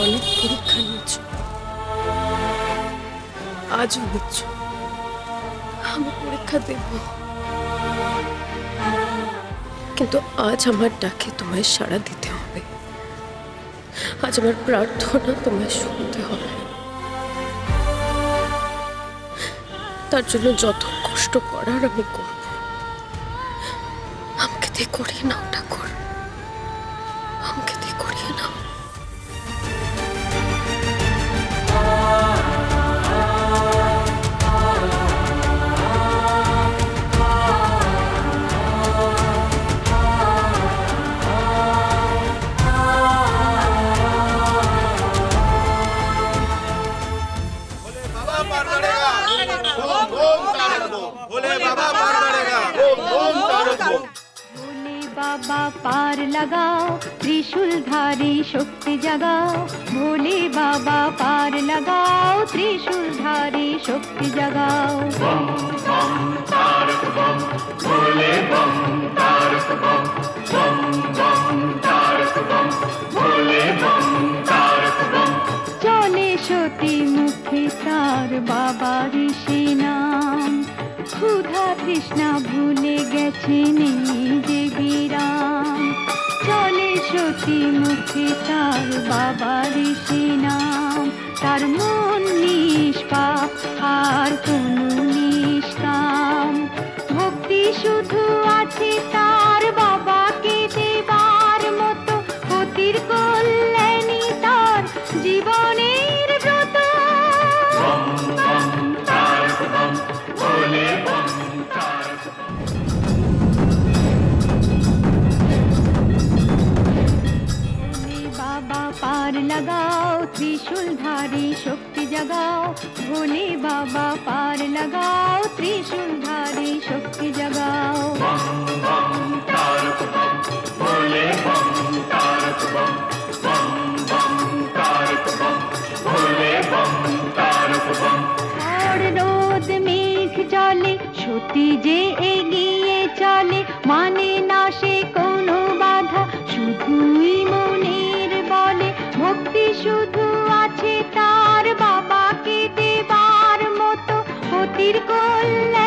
অনেক পরীক্ষা নিয়েছ, আজও নিচ্ছ। আমি পরীক্ষা দেব, কিন্তু আজ আমার ডাকে তোমায় সাড়া দিতে হবে। আজ আমার প্রার্থনা তোমায় শুনতে হবে। তার জন্য যত কষ্ট করার আমি করব। আমাকে দিয়ে করিয়ে নাও ঠাকুর, আমাকে দিয়ে করিয়ে নাও। बाबा पार लगाओ त्रिशूलधारी शक्ति जगाओ, भोले बाबा पार लगाओ त्रिशूलधारी शक्ति जगाओ। बम बम तारक बम, भोले बम तारक बम, बम बम तारक बम, भोले बम तारक बम। चले सती मुखे तार बाबा ऋषि नाम, ক্ষুধা তৃষ্ণা ভুলে গেছেন যে বিরাম। চলে সতী মুখে তার বাবা ঋষি নাম, তার মন নিষ্পাপ আর কোনো নিষ্কাম। ভক্তি শুধু আছে তার বাবাকে দেবার মতো, পতির কল্যাণী তার জীবনের ব্রত। बाबा पार लगाओ त्रिशूलधारी शक्ति जगाओ, भोले बाबा पार लगाओ त्रिशूलधारी शक्ति जगाओ। बम बम तारक बम, भोले बम तारक बम, बम बम तारक बम, भोले बम तारक बम। और रोद मेघ चले সতী যে এগিয়ে চলে, মানে না সে কোনো বাধা, শুধুই মনের বলে। ভক্তি শুধু আছে তার বাবাকে দেবার মতো, পতির কল্যাণ